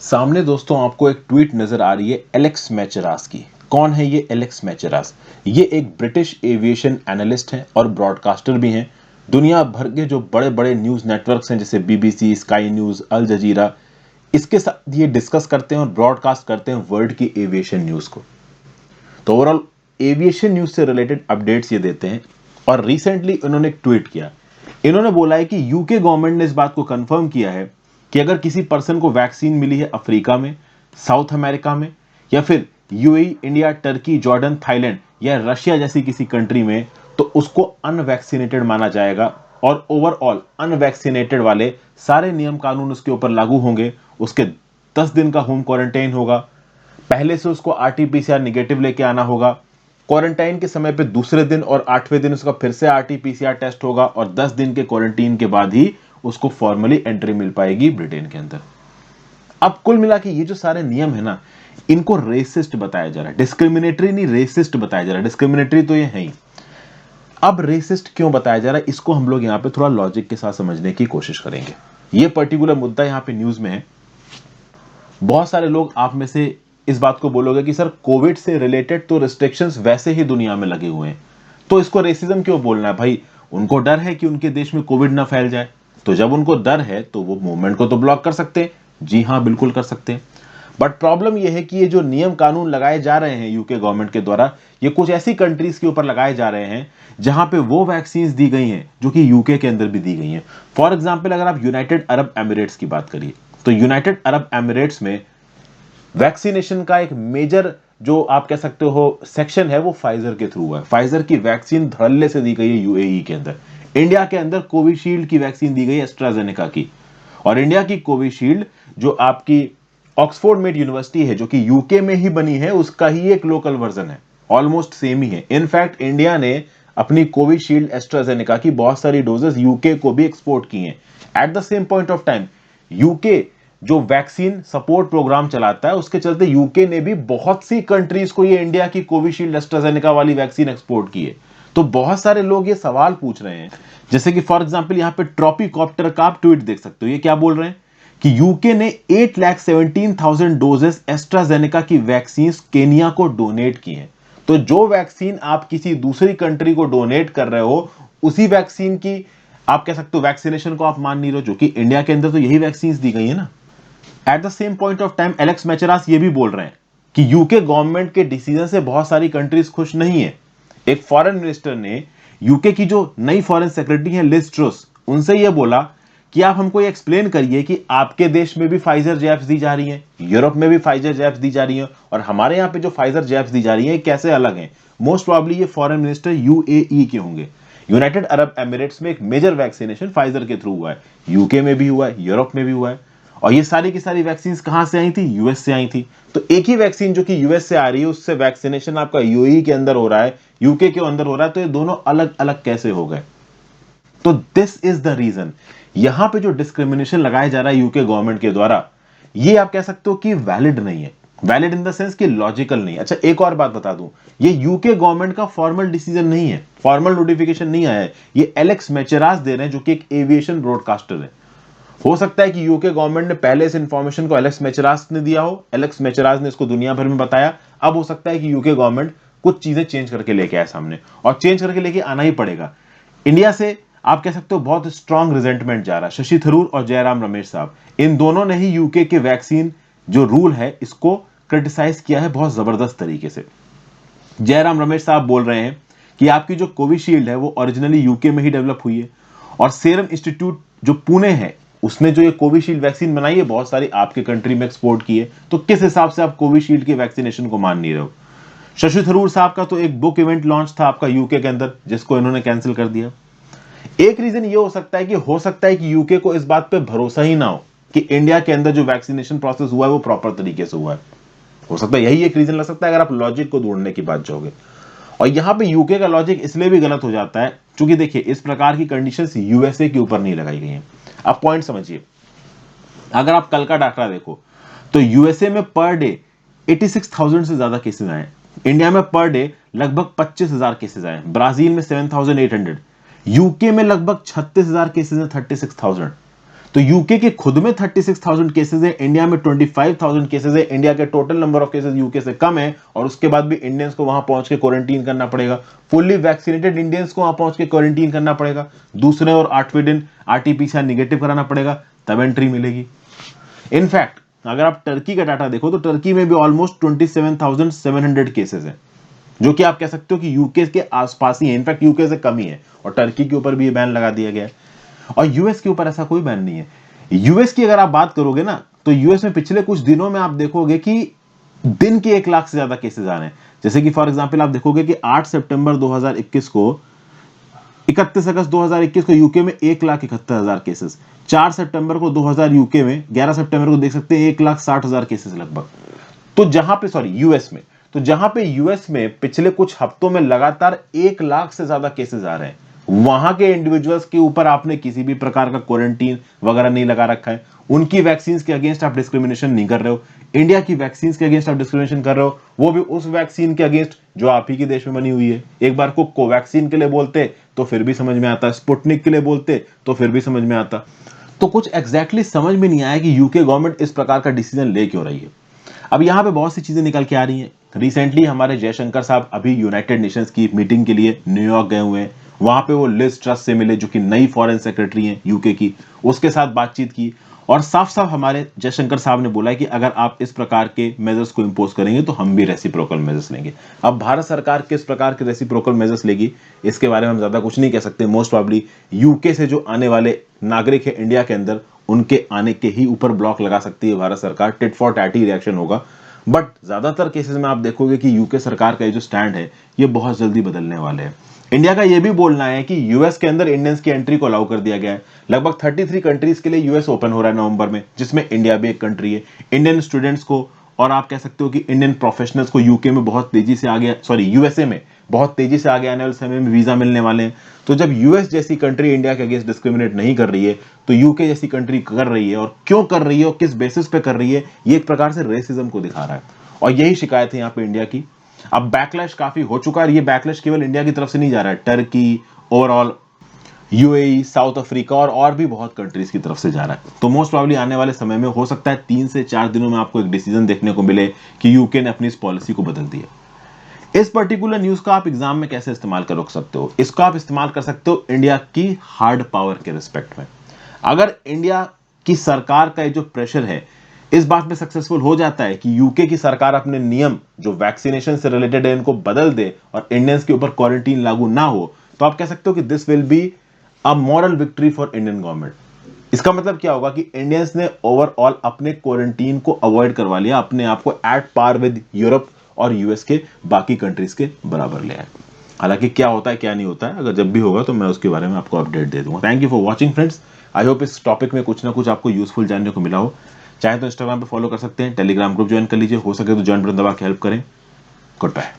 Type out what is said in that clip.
सामने दोस्तों आपको एक ट्वीट नजर आ रही है एलेक्स मैचरास की। कौन है ये एलेक्स मैचरास? ये एक ब्रिटिश एविएशन एनालिस्ट हैं और ब्रॉडकास्टर भी हैं। दुनिया भर के जो बड़े बड़े न्यूज नेटवर्क्स हैं जैसे बीबीसी, स्काई न्यूज, अल जजीरा, इसके साथ ये डिस्कस करते हैं और ब्रॉडकास्ट करते हैं वर्ल्ड की एविएशन न्यूज को। तो ओवरऑल एविएशन न्यूज से रिलेटेड अपडेट्स ये देते हैं। और रिसेंटली इन्होंने एक ट्वीट किया। इन्होंने बोला है कि यूके गवर्नमेंट ने इस बात को कंफर्म किया है कि अगर किसी पर्सन को वैक्सीन मिली है अफ्रीका में, साउथ अमेरिका में, या फिर UAE, India, Turkey, Jordan, Thailand या रशिया जैसी किसी कंट्री में, तो उसको अनवैक्सीनेटेड माना जाएगा और ओवरऑल अनवैक्सीनेटेड वाले सारे नियम कानून उसके ऊपर लागू होंगे। उसके 10 दिन का होम क्वारंटाइन होगा। पहले से उसको आरटीपीसीआर निगेटिव लेके आना होगा। क्वारंटाइन के समय पे दूसरे दिन और 8वें दिन उसका फिर से आरटीपीसीआर टेस्ट होगा और 10 दिन के क्वारंटाइन के बाद ही उसको फॉर्मली एंट्री मिल पाएगी ब्रिटेन के अंदर। अब कुल मिला के ये जो सारे नियम है ना, इनको रेसिस्ट बताया जा रहा है, डिस्क्रिमिनेटरी नहीं, रेसिस्ट बताया जा रहा है। डिस्क्रिमिनेटरी तो ये है ही। अब रेसिस्ट क्यों बताया जा रहा है, इसको हम लोग यहां पे थोड़ा लॉजिक के साथ समझने की कोशिश करेंगे। ये पर्टिकुलर मुद्दा यहां पे न्यूज में है। बहुत सारे लोग आप में से इस बात को बोलोगे कि सर कोविड से रिलेटेड तो रिस्ट्रिक्शंस वैसे ही दुनिया में लगे हुए हैं, तो इसको रेसिज्म क्यों बोलना है भाई? उनको डर है कि उनके देश में कोविड ना फैल जाए, तो जब उनको डर है तो वो मूवमेंट को तो ब्लॉक कर सकते हैं। जी हाँ, बिल्कुल कर सकते हैं। बट प्रॉब्लम यह है कि ये जो नियम कानून लगाए जा रहे हैं यूके गवर्नमेंट के द्वारा, ये कुछ ऐसी कंट्रीज के ऊपर लगाए जा रहे हैं जहां पे वो वैक्सीन दी गई हैं जो कि यूके के अंदर भी दी गई हैं। फॉर एग्जाम्पल, अगर आप यूनाइटेड अरब एमिरेट्स की बात करिए, तो यूनाइटेड अरब एमिरेट्स में वैक्सीनेशन का एक मेजर जो आप कह सकते हो सेक्शन है वो फाइजर के थ्रू है। फाइजर की वैक्सीन धड़ल्ले से दी गई है यूएई के अंदर। इंडिया के अंदर कोविशील्ड की वैक्सीन दी गई है एस्ट्राजेनेका की। और इंडिया की कोविशील्ड जो आपकी ऑक्सफोर्ड मेड यूनिवर्सिटी है जो कि यूके में ही बनी है, उसका ही एक लोकल वर्जन है, ऑलमोस्ट सेम ही है। इनफैक्ट इंडिया ने अपनी कोविशील्ड एस्ट्राजेनेका की बहुत सारी डोजेस यूके को भी एक्सपोर्ट की हैं। Eight the same point of time UK जो वैक्सीन सपोर्ट प्रोग्राम चलाता है, उसके चलते यूके ने भी बहुत सी कंट्रीज को ये इंडिया की कोविशील्ड एस्ट्राजेनेका वाली वैक्सीन एक्सपोर्ट की है। तो बहुत सारे लोग ये सवाल पूछ रहे हैं, जैसे कि फॉर एग्जांपल यहां पे ट्रॉपिकॉप्टर का आप ट्वीट देख सकते हो। ये क्या बोल रहे हैं कि यूके ने 8,17,000 डोजेस एस्ट्राजेनेका की वैक्सीन केनिया को डोनेट की हैं। तो जो वैक्सीन आप किसी दूसरी कंट्री को डोनेट कर रहे हो, उसी वैक्सीन की आप कह सकते हो वैक्सीनेशन को आप मान नहीं रहे हो, जो कि इंडिया के अंदर तो यही वैक्सीन दी गई है ना। At the same point of time Alex मैचरास ये भी बोल रहे हैं कि यूके गवर्नमेंट के डिसीजन से बहुत सारी कंट्रीज खुश नहीं है। एक फॉरेन मिनिस्टर ने यूके की जो नई फॉरेन सेक्रेटरी है लिज ट्रुस, उनसे यह बोला कि आप हमको ये एक्सप्लेन करिए कि आपके देश में भी फाइजर जैब्स दी जा रही हैं, यूरोप में भी फाइजर जैब्स दी जा रही हैं, और हमारे यहाँ पे जो फाइजर जैब्स दी जा रही हैं कैसे अलग हैं। मोस्ट प्रॉब्ली ये फॉरेन मिनिस्टर यूएई के होंगे। यूनाइटेड अरब एमिरेट्स में एक मेजर वैक्सीनेशन फाइजर के थ्रू हुआ है, यूके में भी हुआ है, यूरोप में भी हुआ है। और ये सारी की सारी वैक्सीन कहां से आई थी? यूएस से आई थी। तो एक ही वैक्सीन जो कि यूएस से आ रही है, उससे वैक्सीनेशन आपका यूएई के अंदर हो रहा है, यूके के अंदर हो रहा है, तो ये दोनों अलग अलग कैसे हो गए? तो दिस इज द रीजन। यहां पे जो डिस्क्रिमिनेशन लगाया जा रहा है यूके गवर्नमेंट के द्वारा, ये आप कह सकते हो कि वैलिड नहीं है। वैलिड इन द सेंस कि लॉजिकल नहीं। अच्छा, एक और बात बता दूं, ये यूके गवर्नमेंट का फॉर्मल डिसीजन नहीं है, फॉर्मल नोटिफिकेशन नहीं आया है। ये एलेक्स मैचरास दे रहे हैं जो कि एक एविएशन ब्रॉडकास्टर है। हो सकता है कि यूके गवर्नमेंट ने पहले इस इंफॉर्मेशन को एलेक्स मैचरास ने दिया हो, एलेक्स मैचरास ने इसको दुनिया भर में बताया। अब हो सकता है कि यूके गवर्नमेंट कुछ चीजें चेंज करके लेके आए सामने, और चेंज करके लेके आना ही पड़ेगा। इंडिया से आप कह सकते हो बहुत स्ट्रांग रिजेंटमेंट जा रहा है। शशि थरूर और जयराम रमेश साहब, इन दोनों ने ही यूके के वैक्सीन जो रूल है इसको क्रिटिसाइज किया है बहुत जबरदस्त तरीके से। जयराम रमेश साहब बोल रहे हैं कि आपकी जो कोविशील्ड है वो ओरिजिनली यूके में ही डेवलप हुई है, और सीरम इंस्टीट्यूट जो पुणे है उसने जो ये कोविशील्ड वैक्सीन बनाई है बहुत सारी आपके कंट्री में एक्सपोर्ट की है। तो किस हिसाब से आप कोविशील्ड की वैक्सीनेशन को मान नहीं रहे हो? शशि थरूर साहब का तो एक बुक इवेंट लॉन्च था आपका यूके के अंदर, जिसको इन्होंने कैंसिल कर दिया। एक रीजन ये हो सकता है कि यूके को इस बात पे भरोसा ही ना हो कि इंडिया के अंदर जो वैक्सीनेशन प्रोसेस हुआ है वो प्रॉपर तरीके से हुआ है। हो सकता है यही एक रीजन लग सकता है अगर आप लॉजिक को ढूंढने की बात जाओगे। और यहां पे यूके का लॉजिक इसलिए भी गलत हो जाता है क्योंकि देखिए इस प्रकार की कंडीशंस यूएसए के ऊपर नहीं लगाई गई हैं। आप पॉइंट समझिए, अगर आप कल का डाटा देखो तो यूएसए में पर डे 86,000 से ज्यादा केसेस आए, इंडिया में पर डे लगभग 25,000 केसेस आए, ब्राजील में 7,800, यूके में लगभग 36,000 केसेस हैं, 36,000। तो यूके के खुद में 36,000 केसेस है, इंडिया में 25,000 केसेस है, इंडिया के total number of cases UK से कम है, और उसके बाद भी इंडियंस को वहां पहुंच के क्वारंटीन करना पड़ेगा। फुल्ली वैक्सीनेटेड इंडियंस को वहां पहुंच के क्वारंटीन करना पड़ेगा, दूसरे और 8वें दिन आरटीपीसीआर निगेटिव कराना पड़ेगा, तब एंट्री मिलेगी। इनफैक्ट अगर आप टर्की का डाटा देखो तो टर्की में भी ऑलमोस्ट 27,700 केसेस है, जो कि आप कह सकते हो कि यूके के आसपास ही है, इनफैक्ट यूके से कम ही है, और टर्की के ऊपर भी ये बैन लगा दिया गया है। और यूएस के ऊपर ऐसा कोई बैन नहीं है। यूएस की अगर आप बात करोगे ना, तो यूएस में पिछले कुछ दिनों में आप देखोगे कि दिन के 1 लाख से ज्यादा केसेस आ रहे हैं। जैसे कि फॉर एग्जांपल आप देखोगे कि 8 सितंबर 2021 को 31 अगस्त 2021 को यूके में 1,71,000 केसेस, 4 सितंबर को 2000 यूके में, 11 सितंबर को देख सकते हैं 1,60,000 केसेस लगभग। तो जहां पे यूएस में, तो जहां पे यूएस में पिछले कुछ हफ्तों में लगातार 1 लाख से ज्यादा केसेस आ रहे हैं, वहां के इंडिविजुअल्स के ऊपर आपने किसी भी प्रकार का क्वारंटीन वगैरह नहीं लगा रखा है, उनकी वैक्सीन के अगेंस्ट आप डिस्क्रिमिनेशन नहीं कर रहे हो। इंडिया की वैक्सीन के अगेंस्ट आप डिस्क्रिमिनेशन कर रहे हो, वो भी उस वैक्सीन के अगेंस्ट जो आप ही के देश में बनी हुई है। एक बार को कोवैक्सीन के लिए बोलते तो फिर भी समझ में आता, स्पुतनिक के लिए बोलते तो फिर भी समझ में आता। तो कुछ एग्जैक्टली समझ में नहीं आया कि यूके गवर्नमेंट इस प्रकार का डिसीजन ले क्यों रही है। अब यहां पे बहुत सी चीजें निकल के आ रही हैं। रिसेंटली हमारे जयशंकर साहब अभी यूनाइटेड नेशंस की मीटिंग के लिए न्यूयॉर्क गए हुए हैं, वहां पे वो लिज ट्रस से मिले जो कि नई फॉरेन सेक्रेटरी हैं यूके की, उसके साथ बातचीत की, और साफ साफ हमारे जयशंकर साहब ने बोला है कि अगर आप इस प्रकार के मेजर्स को इंपोज करेंगे तो हम भी रेसिप्रोकल मेजर्स लेंगे। अब भारत सरकार किस प्रकार के रेसिप्रोकल मेजर्स लेगी इसके बारे में हम ज्यादा कुछ नहीं कह सकते। मोस्ट प्रॉब्ली यूके से जो आने वाले नागरिक है इंडिया के अंदर, उनके आने के ही ऊपर ब्लॉक लगा सकती है भारत सरकार, tit for tat he reaction होगा। बट ज्यादातर केसेस में आप देखोगे कि यूके सरकार का जो स्टैंड है ये बहुत जल्दी बदलने वाले हैं। इंडिया का यह भी बोलना है कि यूएस के अंदर इंडियंस की एंट्री को अलाउ कर दिया गया है। लगभग 33 कंट्रीज के लिए यूएस ओपन हो रहा है नवंबर में, जिसमें इंडिया भी एक कंट्री है। इंडियन स्टूडेंट्स को, और आप कह सकते हो कि इंडियन प्रोफेशनल्स को यूके में बहुत तेजी से आगे, यूएसए में बहुत तेजी से आगे आने वाले समय में वीजा मिलने वाले हैं। तो जब यूएस जैसी कंट्री इंडिया के अगेंस्ट डिस्क्रिमिनेट नहीं कर रही है, तो यूके जैसी कंट्री कर रही है, और क्यों कर रही है और किस बेसिस पे कर रही है, ये एक प्रकार से रेसिज्म को दिखा रहा है। और यही शिकायत है यहाँ पे इंडिया की। अब बैकलैश काफी हो चुका है, ये बैकलैश केवल इंडिया की तरफ से नहीं जा रहा है, Turkey, overall UAE, south Africa और भी बहुत कंट्रीज की तरफ से जा रहा है। तो मोस्ट प्रॉब्ली आने वाले समय में हो सकता है 3 से 4 दिनों में आपको एक डिसीजन देखने को मिले कि यूके ने अपनी इस पॉलिसी को बदल दिया। इस पर्टिकुलर न्यूज का आप एग्जाम में कैसे इस्तेमाल कर सकते हो? इसको आप इस्तेमाल कर सकते हो इंडिया की हार्ड पावर के रिस्पेक्ट में। अगर इंडिया की सरकार का जो प्रेशर है इस बात में सक्सेसफुल हो जाता है कि यूके की सरकार अपने नियम जो वैक्सीनेशन से रिलेटेड है इनको बदल दे और इंडियंस के ऊपर क्वारंटीन लागू ना हो, तो आप कह सकते हो कि this will be a moral victory for Indian government. इसका मतलब क्या होगा कि इंडियंस ने ओवरऑल अपने क्वारंटीन को अवॉइड करवा लिया, अपने आप को एट पार विद यूरोप और यूएस के बाकी कंट्रीज के बराबर ले आए। हालांकि क्या होता है क्या नहीं होता है, अगर जब भी होगा तो मैं उसके बारे में आपको अपडेट दे दूंगा। Thank you for watching friends. I hope इस टॉपिक में कुछ ना कुछ आपको यूजफुल जानने को मिला हो। चाहे तो इंस्टाग्राम पे फॉलो कर सकते हैं, टेलीग्राम ग्रुप ज्वाइन कर लीजिए, हो सके तो ज्वाइन बटन दबा के हेल्प करें। Good bye.